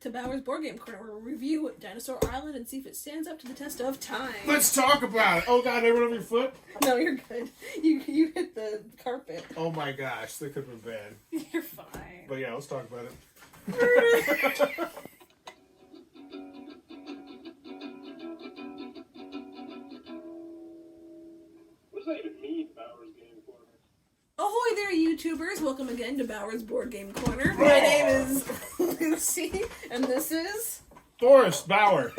to Bauer's Board Game Corner, where we'll review Dinosaur Island and see if it stands up to the test of time. Let's talk about it. Oh God, I went over your foot? No, you're good. You hit the carpet. Oh my gosh, that could have been bad. You're fine. But yeah, let's talk about it. What does that even mean, Bauer's Game Corner? Ahoy there, YouTubers! Welcome again to Bauer's Board Game Corner. My name is Lucy, and this is... Forrest Bauer.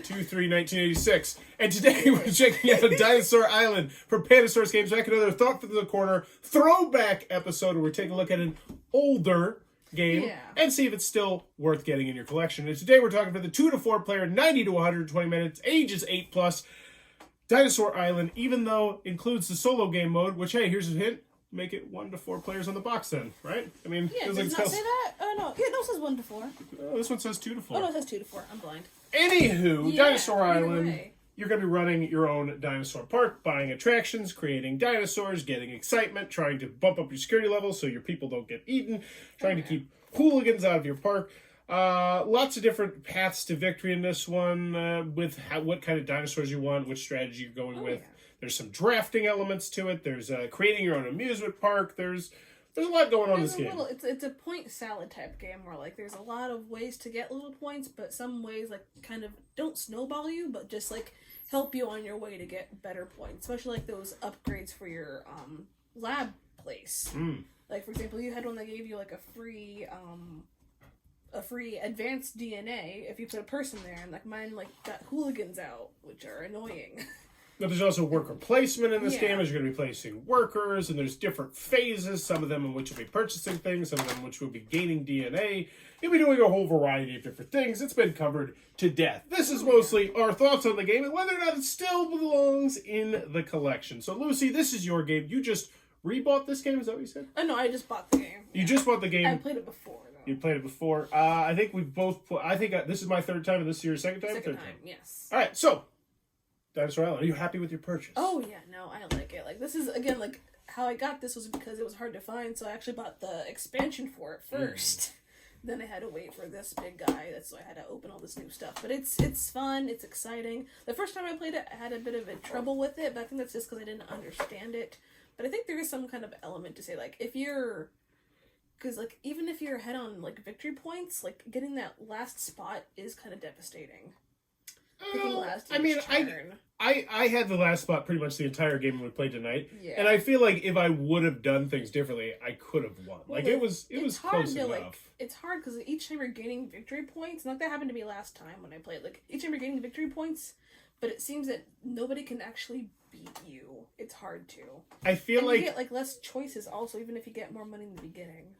2/3/1986. And today we're checking out Dinosaur Island from Dinosaur Games. Back another Thought for the Corner throwback episode where we're taking a look at an older game and see if it's still worth getting in your collection. And today we're talking for the 2 to 4 player, 90 to 120 minutes, ages 8+. Dinosaur Island, even though includes the solo game mode, which, hey, here's a hint, make it 1 to 4 players on the box then, right? I mean, yeah, does it not say that? Oh, no. Yeah, no, it says 1 to 4. This one says 2 to 4. Oh, no, it says 2 to 4. I'm blind. Anywho, Yeah, Dinosaur Island, way. you're going to be running your own dinosaur park, buying attractions, creating dinosaurs, getting excitement, trying to bump up your security levels so your people don't get eaten, trying to keep hooligans out of your park. Lots of different paths to victory in this one with what kind of dinosaurs you want, which strategy you're going with. Yeah. There's some drafting elements to it. There's creating your own amusement park. There's a lot going on in this game. It's a point salad type game where like there's a lot of ways to get little points, but some ways like kind of don't snowball you, but just like help you on your way to get better points. Especially like those upgrades for your lab place. Like for example, you had one that gave you like a free advanced DNA if you put a person there, and like mine like got hooligans out, which are annoying. But there's also worker placement in this game, as you're going to be placing workers, and there's different phases, some of them in which you'll be purchasing things, some of them in which you'll be gaining DNA. You'll be doing a whole variety of different things. It's been covered to death. This is mostly our thoughts on the game and whether or not it still belongs in the collection. So, Lucy, this is your game. You just rebought this game, is that what you said? Oh, no, I just bought the game. You just bought the game. I played it before, though. You played it before. I think we both... I think this is my third time, and this is your second time? Second time, yes. All right, so... Dinosaur Island. Are you happy with your purchase? Oh, yeah, no, I like it. Like, this is, again, like, how I got this was because it was hard to find, so I actually bought the expansion for it first. Then I had to wait for this big guy, that's why I had to open all this new stuff. But it's fun, it's exciting. The first time I played it, I had a bit of a trouble with it, but I think that's just because I didn't understand it. But I think there is some kind of element to say, like, if you're... Because, like, even if you're ahead on, like, victory points, like, getting that last spot is kind of devastating. I had the last spot pretty much the entire game we played tonight, and Yeah. I feel like if I would have done things differently, I could have won. Like it was close enough. Like, it's hard because each time you're gaining victory points, and like that happened to me last time when I played. Like each time you're gaining victory points, but it seems that nobody can actually beat you. It's hard to. I feel like you get like less choices also, even if you get more money in the beginning.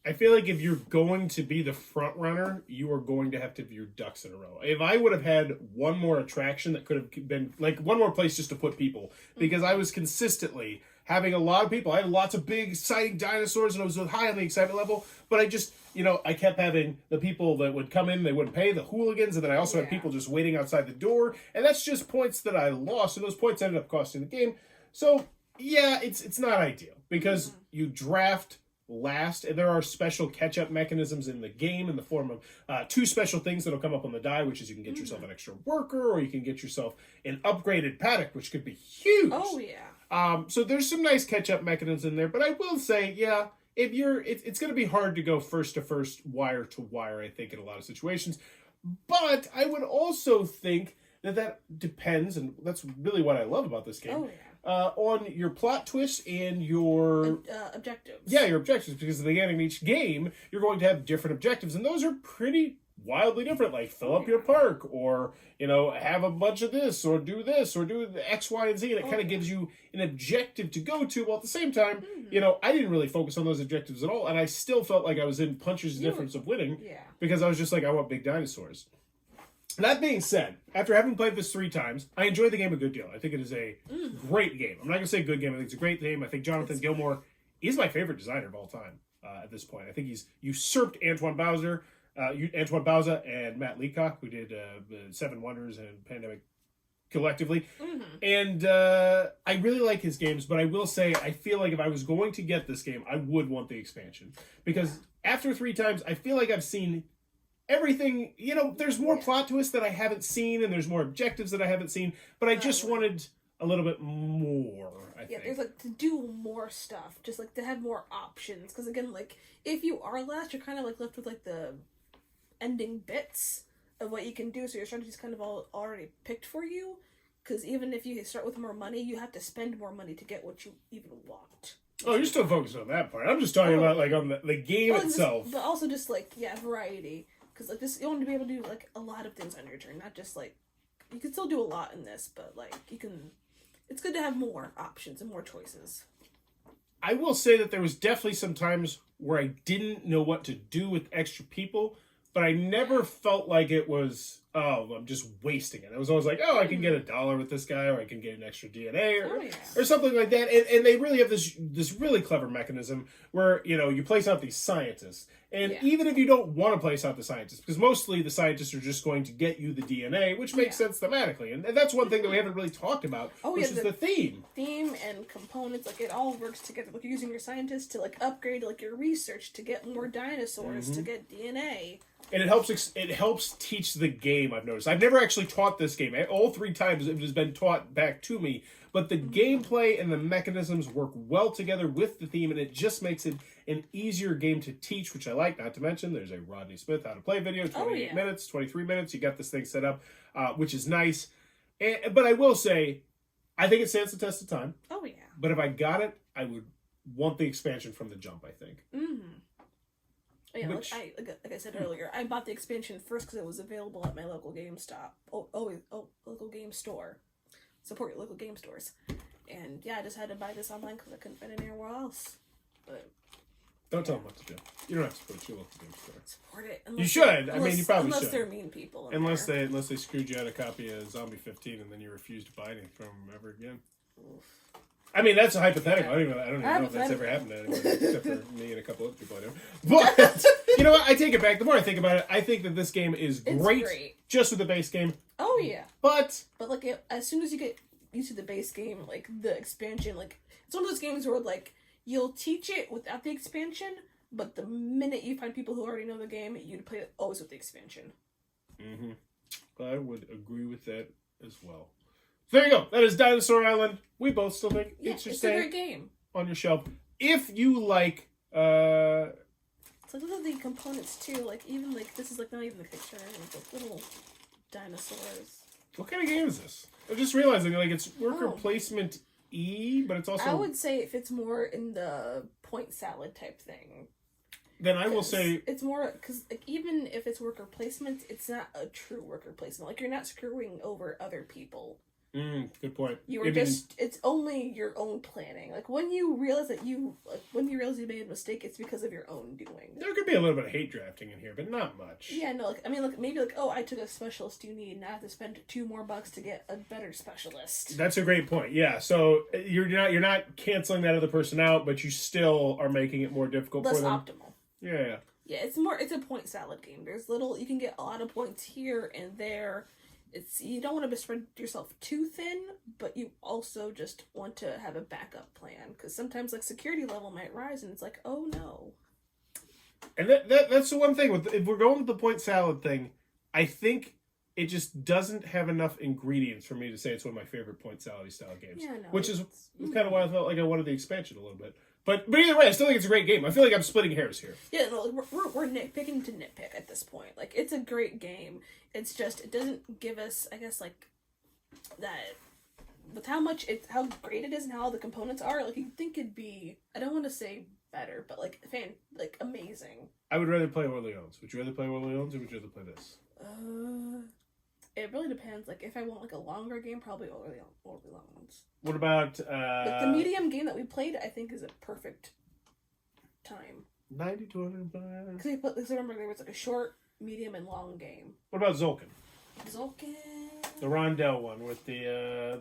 I feel like if you're going to be the front runner, you are going to have to have your ducks in a row. If I would have had one more attraction that could have been, like, one more place just to put people, because I was consistently having a lot of people. I had lots of big, exciting dinosaurs, and I was high on the excitement level, but I just, I kept having the people that would come in, they wouldn't pay, the hooligans, and then I also had people just waiting outside the door, and that's just points that I lost, and those points ended up costing the game. So, yeah, it's not ideal, because you draft last, and there are special catch-up mechanisms in the game in the form of 2 special things that'll come up on the die, which is you can get yourself an extra worker, or you can get yourself an upgraded paddock, which could be huge. Oh yeah. So there's some nice catch-up mechanisms in there, but I will say, yeah, if it's going to be hard to go first to first, wire to wire, I think, in a lot of situations. But I would also think that depends, and that's really what I love about this game. Oh yeah. On your plot twists and your objectives. Yeah, your objectives, because at the end of each game, you're going to have different objectives, and those are pretty wildly different, like fill up your park, or, have a bunch of this, or do the X, Y, and Z, and it kind of gives you an objective to go to, while at the same time, I didn't really focus on those objectives at all, and I still felt like I was in puncher's difference of winning, because I was just like, I want big dinosaurs. That being said, after having played this 3 times, I enjoy the game a good deal. I think it is a great game. I'm not going to say good game. I think it's a great game. I think Jonathan Gilmour is my favorite designer of all time at this point. I think he's usurped Antoine Bauza and Matt Leacock, who did the 7 Wonders and Pandemic collectively. And I really like his games, but I will say I feel like if I was going to get this game, I would want the expansion. Because after 3 times, I feel like I've seen everything, there's more plot twists that I haven't seen, and there's more objectives that I haven't seen, but I just wanted a little bit more, I think. There's, like, to do more stuff, just, like, to have more options, because, again, like, if you are last, you're kind of, like, left with, like, the ending bits of what you can do, so your strategy's kind of all already picked for you, because even if you start with more money, you have to spend more money to get what you even want. Oh, you're still focused on that part. I'm just talking about, like, on the game itself. But also just, like, variety. Because, like, this, you want to be able to do, like, a lot of things on your turn. Not just, like, you can still do a lot in this, but, like, you can... It's good to have more options and more choices. I will say that there was definitely some times where I didn't know what to do with extra people, but I never felt like it was, I'm just wasting it. I was always like, I can get $1 with this guy, or I can get an extra DNA, or something like that. And they really have this really clever mechanism where, you place out these scientists. And even if you don't want to place out the scientists, because mostly the scientists are just going to get you the DNA, which makes sense thematically. And that's one thing that we haven't really talked about, which is the theme. Theme and components, like, it all works together. Like, you're using your scientists to, like, upgrade, like, your research to get more dinosaurs, to get DNA. And it helps teach the game, I've noticed. I've never actually taught this game. All 3 times it has been taught back to me. But the gameplay and the mechanisms work well together with the theme, and it just makes it an easier game to teach, which I like. Not to mention, there's a Rodney Smith how to play video, 28 minutes, 23 minutes. You got this thing set up, which is nice. But I will say, I think it stands the test of time. Oh, yeah. But if I got it, I would want the expansion from the jump, I think. Mm-hmm. Yeah, like I said earlier, I bought the expansion first because it was available at my local GameStop. Local game store. Support your local game stores. And I just had to buy this online because I couldn't find it anywhere else. But don't tell them what to do. You don't have to support your local game store. Support it. You should. You probably should. Unless they're mean people. Unless they screwed you out a copy of Zombie 15 and then you refuse to buy anything from them ever again. Oof. I mean, that's a hypothetical. I don't even know if that's ever happened to anyone, except for me and a couple other people I know. But, you know what? I take it back. The more I think about it, I think that this game is great. Just with the base game. Oh, yeah. But like, as soon as you get used to the base game, like, the expansion, like, it's one of those games where, like, you'll teach it without the expansion, but the minute you find people who already know the game, you'd play it always with the expansion. Mm-hmm. I would agree with that as well. There you go. That is Dinosaur Island. We both still think it should stay a great game on your shelf. If you like, it's like, look at the components too. Like, even like this is like not even the picture. Like little dinosaurs. What kind of game is this? I'm just realizing like it's worker placement but it's also. I would say it fits more in the point salad type thing. Then I will say it's more because like even if it's worker placement, it's not a true worker placement. Like you're not screwing over other people. Good point. It's only your own planning. Like when you realize you made a mistake, it's because of your own doing. There could be a little bit of hate drafting in here, but not much. Yeah, no, maybe I took a specialist you need, and I have to spend $2 more to get a better specialist. That's a great point. Yeah, so you're not canceling that other person out, but you still are making it more difficult for them. Less optimal. Yeah. Yeah, it's a point salad game. You can get a lot of points here and there. You don't want to spread yourself too thin, but you also just want to have a backup plan because sometimes like security level might rise and it's like, oh no. And that's the one thing if we're going with the point salad thing, I think it just doesn't have enough ingredients for me to say it's one of my favorite point salad style games. Yeah, no, which is kind of why I felt like I wanted the expansion a little bit. But either way, I still think it's a great game. I feel like I'm splitting hairs here. Yeah, no, we're nitpicking to nitpick at this point. Like, it's a great game. It's just, it doesn't give us, I guess, like, that, with how great it is and how all the components are, like, you'd think it'd be, I don't want to say better, but, like, amazing. I would rather play Orleans. Would you rather play Orleans or would you rather play this? It really depends. Like, if I want, like, a longer game, probably Orleans. What about, like, the medium game that we played, I think, is a perfect time. 90 to 105. Because I remember there was, like, a short, medium, and long game. What about Zolkin? Zolkin... The Rondell one with the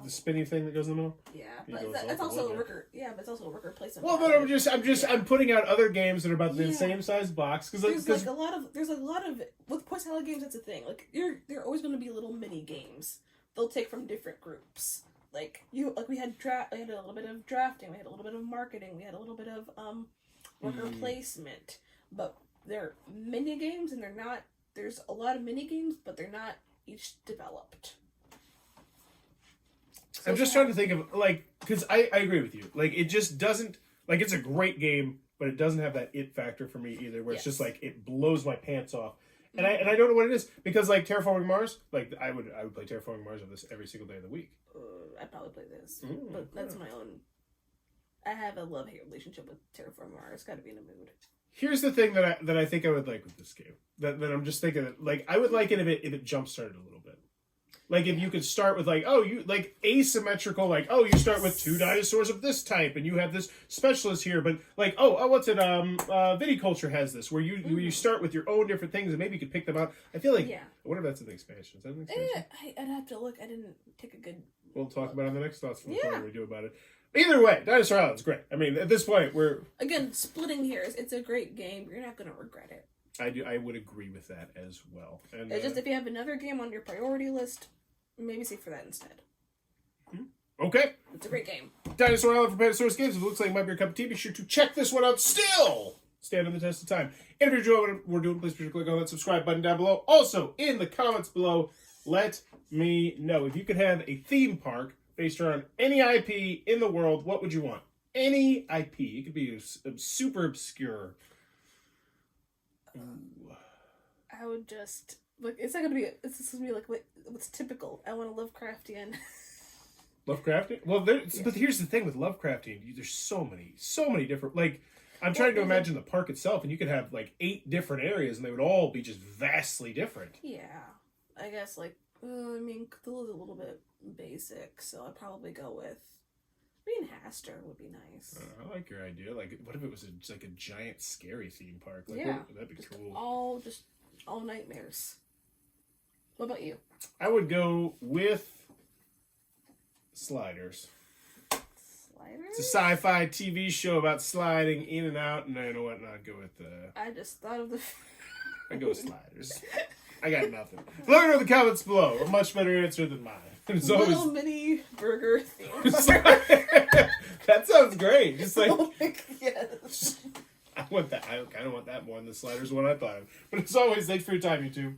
spinny thing that goes in the middle. Yeah, but that's also a worker. Yeah, but it's also a worker placement. Well, but I'm putting out other games that are about the same size box because there's a lot of with point salad games. That's a thing. Like there are always going to be little mini games they'll take from different groups. We had a little bit of drafting. We had a little bit of marketing. We had a little bit of worker placement. But they're mini games, and they're not. There's a lot of mini games, but they're not each developed. So I'm just trying to think of, like, because I agree with you. Like, it just doesn't, like, it's a great game, but it doesn't have that it factor for me either, where it's just like, it blows my pants off. And I don't know what it is, because, like, Terraforming Mars, like, I would play Terraforming Mars on this every single day of the week. I'd probably play this, but that's my own. I have a love-hate relationship with Terraforming Mars. Got to be in a mood. Here's the thing that I think I would like with this game. That I'm just thinking that, like, I would like it if it jump started a little bit. Like, if you could start with, like, like, asymmetrical, like, you start with 2 dinosaurs of this type, and you have this specialist here, but, like, what's it, Viticulture has this, where you start with your own different things, and maybe you could pick them out. I feel like, I wonder if that's in the expansion. Is that in the expansion? I'd have to look. I didn't take a good... We'll talk about it on the next Thoughts from the Corner we do about it. Either way, Dinosaur Island's great. I mean, at this point, we're... Again, splitting hairs, it's a great game. You're not going to regret it. I would agree with that as well. And it's just, if you have another game on your priority list, maybe save for that instead. Okay. It's a great game. Dinosaur Island for Pandasaurus Games. If it looks like it might be your cup of tea, be sure to check this one out still. Stand the test of time. And if you enjoy what we're doing, please be sure to click on that subscribe button down below. Also, in the comments below, let me know. If you could have a theme park based around any IP in the world, what would you want? Any IP. It could be super obscure. Ooh. I would just... Look, it's not gonna be... It's just gonna be like what's typical. I want a Lovecraftian. Lovecraftian? Well, but here's the thing with Lovecraftian. There's so many different... Like, I'm trying to imagine the park itself, and you could have, like, 8 different areas, and they would all be just vastly different. Yeah. I guess, like... I mean, Cthulhu's a little bit basic, so I'd probably go with... Haster would be nice. I like your idea. Like, what if it was like a giant, scary theme park? Like, that'd be cool. All nightmares. What about you? I would go with Sliders. Sliders? It's a sci-fi TV show about sliding in and out, and you know what? I'd go with I just thought of the... I'd go with Sliders. I got nothing. Let me know in the comments below. A much better answer than mine. Little mini burger theme. That sounds great. Just like, yes. I want that. I kind of want that more than the Sliders one I thought of. But as always, thanks for your time, YouTube.